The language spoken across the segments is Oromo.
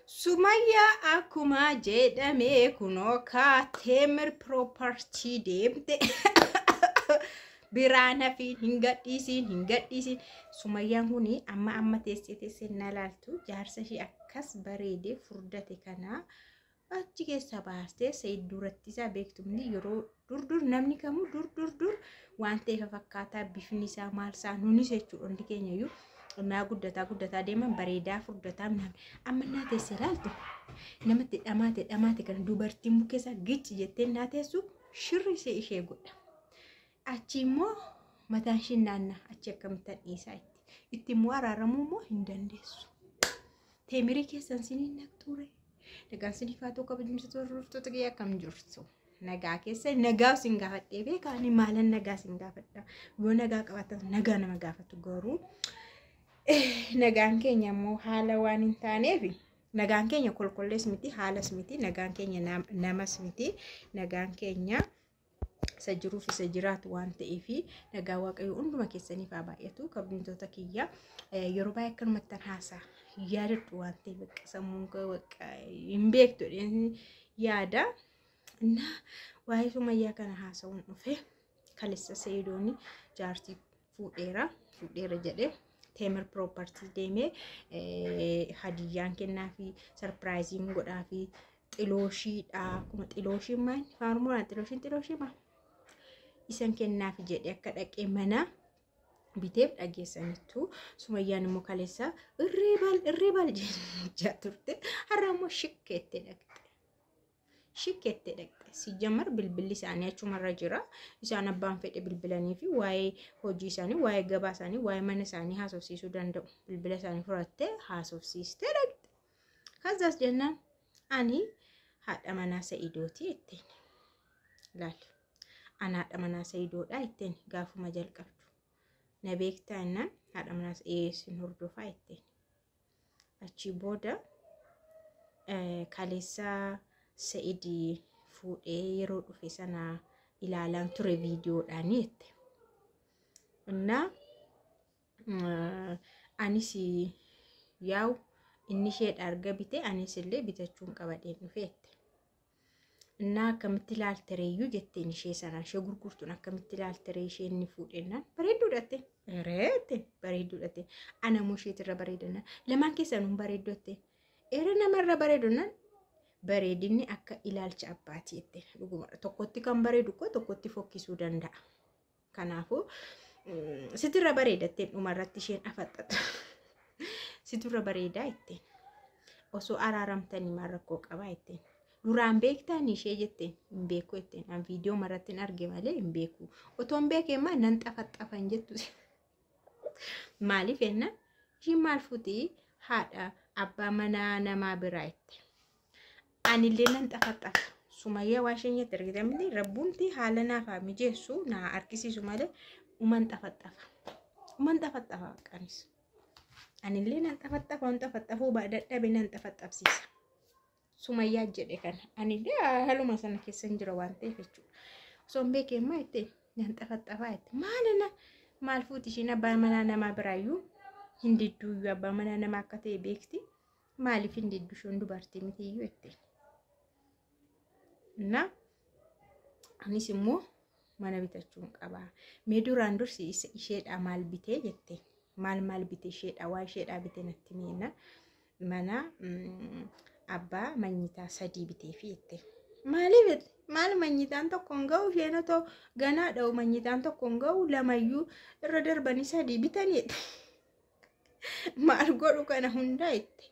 Sumaya akkuma jedhame kunoo Temir property deemte birana fi hingadhiisin Sumayyaan kuni amma teessee nalaaltu jaarsa shi akkas bareede furdate kana achi keessa baastee Said duratti isaa beektumni yeroo dur namni kamu dur waan ta'eef fakkaataa bifni isaa maal isaa nunis jechuudha hundi keenya iyyuu naa guddataa deeman bareedaa furdataa amma naa teessee laaltu namatti dhamaate kan dubartiin bukeessa gichi jettee naa teessu shirri ishee godha achi immoo mataan ishee naanna achi akkamittan dhiisaa itti immoo araaramuu immoo hin dandeessu Temirii keessan siniin naqxuure nagaan sinifaatoo kabajumsa ruftoota guyyaa akkam jirtu nagaa keessa nagaa sin gaafadhee beekaani maalan nagaa sin gaafadha yoo nagaa qabaatan nagaa nama gaafatu garuu nagaan keenya immoo haala waan hin taaneef nagaan keenya kolkollees miti haalas miti nagaan keenya namas miti nagaan keenya sajiruuf isa jiraatu waan ta'eef nagaa waaqayyo hunduma keessaniif haa baay'atu kabajamtoota kiyya yeroo baay'ee akkanumatti haasaa yaadadhu waan ta'eef bakka sammuun bakka hin beektu yaada na waa'ee Sumayyaa kana haasa'uun dhufe kalessa Saidooni jaartii fuudheera jedhee Temir property deemee hadiyyaan kennaa fi surprising godhaa fi xilooshiidha kuma xilooshiin maan faarmuudhaan xilooshiin maan isan kennaa fi jedhee akka dhaqee mana biteef dhageessanitu Sumayyaan immoo kalessa irreebal jechaa turte har'a immoo shikkeettee dhaqxe si jammar bilbilli isaanii achumarra jira isaan abbaan fedhe bilbilanii fi waa'ee hojii isaanii waa'ee gabaa isaanii waa'ee mana isaanii haasofsiisuu danda'u bilbila isaanii fudhattee haasofsiistee dhaqxe kazaas jennaan ani haadha manaa Saidooti ittiin laal ana haadha manaa Saidoodha ittiin gaafuma jalqabdu na beektaa innaan haadha manaa sin hordofaa ittiin achi booda kalessa Saidi fuudhee yeroo dhufe sana ilaalaan ture viidiyoodhaan jette. Inna anis yaa'u inni ishee arga bite anis illee bitachuun qabadeen dhufeette. Inna akkamitti ilaaltereeyyuu jetteen ishee sana ishee gurgurtuun akkamitti ilaalteree ishee inni fuudhennaan bareedduudhatte. Bareedduudhatte. Ana moo isheetirra bareedanna lamaan keessanuu bareeddotte. Eera namarra bareedunnan bareedinni akka ilaalcha abbaati jette dhuguma tokkotti kan bareedu tokkotti fokkisuu danda'a kanaafuu sitirra bareedatte dhumarratti isheen afaxxata sitirra bareedaa jette osoo araaramtanii maal rakkoo qabaa jette duraan beektaan ishee jette hin beeku jette an viidiyoo maratti arge malee hin beeku otoo hin beekemma nan xafaxxafan jettu maaliif enna isheen maal fuutii haadha abbaa manaa namaa biraa jette ani lenan xafaxxafa Sumayyaa waasheenyatti argitamti rabbuunti haala naafaa mijeessu na arkisiisu malee uman xafaxxafa qanis ani lenan xafaxxafuu baadadhabe nan xafaxxabsiisa Sumayyaa jedhe kana ani haaluma sana keessan jira waan ta'eef jechuudha osoo hin beekemma itti nan xafaxxafaa itti maal fuuti ishiin abbaa manaa namaa biraayyuu hin didduuyyuu abbaa manaa namaa akka ta'e beekti maaliif hin diddu shon dubartii mitiyyuu itti na anis immoo mana bitachuun qaba mee duraan dursi isheedha maal bitee jette maal bitee isheedha waa isheedha bitee natti meena mana abbaa manyitaa 3 bitee fi jette maaliif maal manyitaan tokko hin ga'u isheen otoo ganaa dha'u manyitaan tokko hin ga'u lamayyuu irra darbanii 3 bitanii maal godhu kana hundaa jette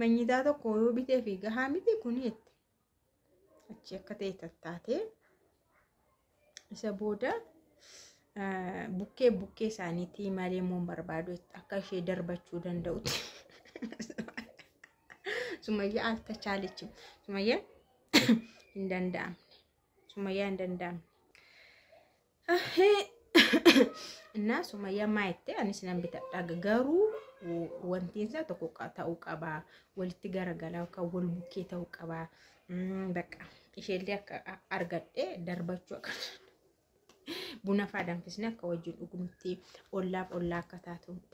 manyitaa tokko yoo bitee fi gahaa miti kun jette achi akka ta'e tattaate isa booda bukkee isaaniitii malee moon barbaadu akka ishee darbachuu danda'utti Sumayyaa alta chaalichi Sumayyaa hin danda'amne inna Sumayyaa maayitte anis nan bitadha garuu wanti isaa tokko ta'uu qaba walitti garagalaa kan wal bukkee ta'uu qaba bakka isheellee akka argadhe darbachuu akka buna faadamfisne akka wajjin dhugnutti ollaa akka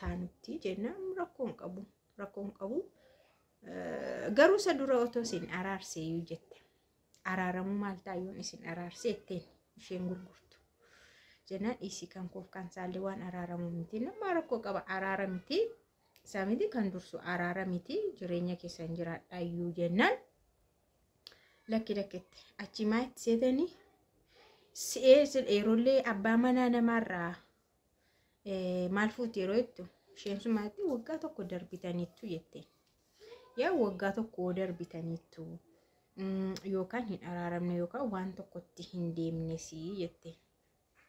taanutti jenna rakkoon qabu garuu isa dura otoo isin araarseeyyuu jette. Araaramu maal taayyoon isin araarse ittiin isheen gurgurtu. Jennaan dhiisii kan koof kan saallee waan araaramu miti. Nama rakkoo qaba araara miti. Isaa miti kan dursu araara miti. Jireenya keessan jiraadhaayyuu jennaan. Lakki achi maayitti seetanii si'ee yeroolee abbaa manaa namaarraa maal fuuti yeroo jettu isheen sun maayitti waggaa tokko darbitaniittu jetteen. Yaa waggaa tokko darbitaniittu yookaan hin araaramne yookaan waan tokkotti hin deemnesii jette.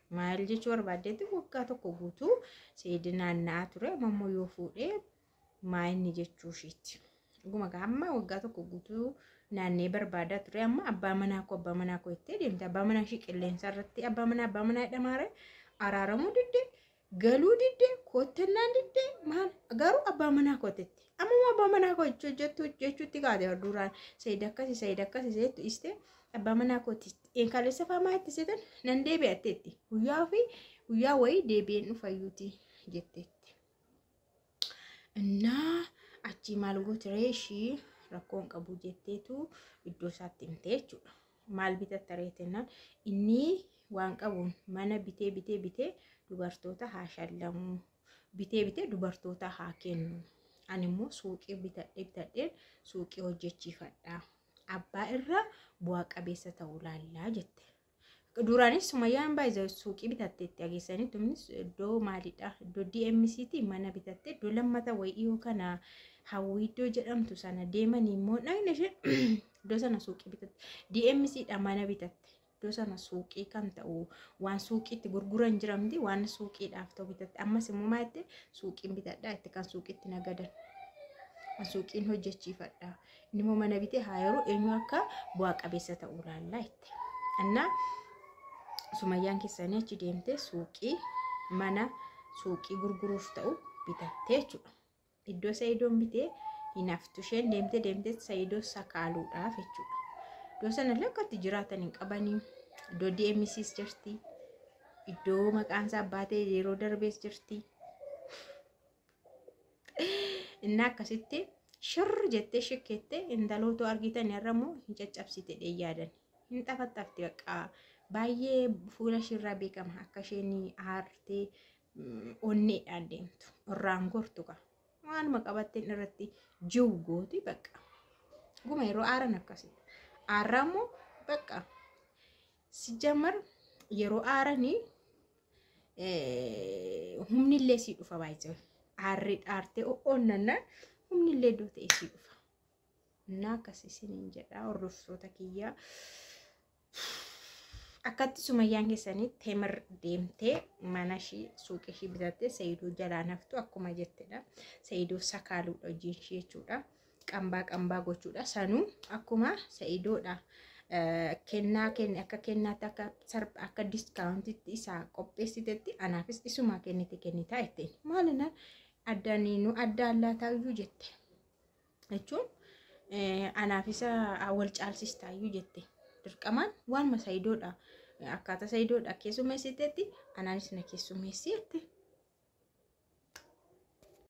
Maal jechuu barbaaddeetti waggaa tokko guutuu seedi naanna'aa ture ammoo yoo fuudhee maayinni jechuu isheetti. Dhuguma amma waggaa tokko guutuu naannee barbaadaa ture amma abbaa manaa koo itti deemte. Abbaa manaa ishee qilleensa irratti abbaa manaa dhamaare araaramuu diddee galuu diddee koottannaan diddee maal garuu abbaa manaa kootetti. Amma abbaa manaa koo jechuutti kaate duraan sayid akkasi seettu iste abbaa manaa kooti kaleessa faamaa itti seetan nan deebi'atteetti guyyaa wayii deebi'een dhufayyuuti jetteetti. Innaa achi maal gootiree ishii rakkoon qabu jetteetu iddoo isaatti himte jechuudha. Maal bitatta reetennaan inni waan qabuun mana bitee dubartoota haa shallamu bitee dubartoota haa kennu. Ani immoo suuqii bitadheen suuqii hojjechiifadha. Abbaa irra bu'aa qabeessa ta'uu laallaa jette. Duraanis Sumayyaan baay'ee suuqii bitatteetti ageessanii tumnis iddoo maalidha? Iddoo DMC'ti mana bitattee iddoo lammata wayii yookaan hawwii iddoo jedhamtu sana deemanii immoo dhaqne isheen iddoo sana suuqii bitatte. DMC'dha mana bitatte. Iddoo sana suuqii kan ta'u waan suuqiitti gurguran jiramti waan suuqiidhaaf ta'u bitatte. Ammas immoo maayitti suuqiin bitadhaa itti kan suuqiitti nagadan. Suuqiin hojjechiifadha. Inni immoo mana bitee haa yeroo eenyu akka bu'aa qabeessa ta'uu laallaa itti. Annaa Sumayyaan keessanii achi deemtee suuqii gurguruuf ta'u bitattee jechuudha. Iddoo Sayidoon bitee hin haftu isheen deemtee Sayidoo sakaaluudhaaf jechuudha. Iddoo sana lakkatti jiraatan hin qabanii. Iddoo DMC's jirti. Iddoo maqaan isaa baatee yeroo darbees jirti. Inni akkasitti shirr jettee shikkeettee intaloota argitan irrammoo hin caccabsite yaadan. Hin xafaxafte baqa baay'ee fuula shirraa beekama akka isheen aartee onneedhaan deemtu. Irraan gortu qaba. Waanuma qabatteen irratti jiwu gooti baqa. Guma yeroo aaran akkasii. Aarraammoo baqa. Sijamar yeroo aaranii humnillee sii dhufa baay'ee. Aartee onnannaan humnillee iddoo ta'e sii dhufa. Innaa akkasii isiniin jedhaa hordoftoota kiyyaa. Akkatti Sumayyaan keessanii Teemir deemtee mana ishii suuqii ishii bitattee Sayidoo jalaa naftu akkuma jettedha. Sayidoo sakaaluudha hojiin ishii jechuudha. Qambaa gochuudha. Sanuu akkuma Sayidoodha. Kennaa kenne akka kennaatti akka diskaawuntiitti isaa qopheessitetti anaafis isumaa kennitaa jetteen. Maalinaan addaniinuu adda allaataayyuu jette. Jechuun anaafis wal caalsistaayyuu jette. Dirqamaan waanuma Sayidoodha. Akkaataa Sayidoodha keessummeessiteetti anaanis na keessummeessi jette.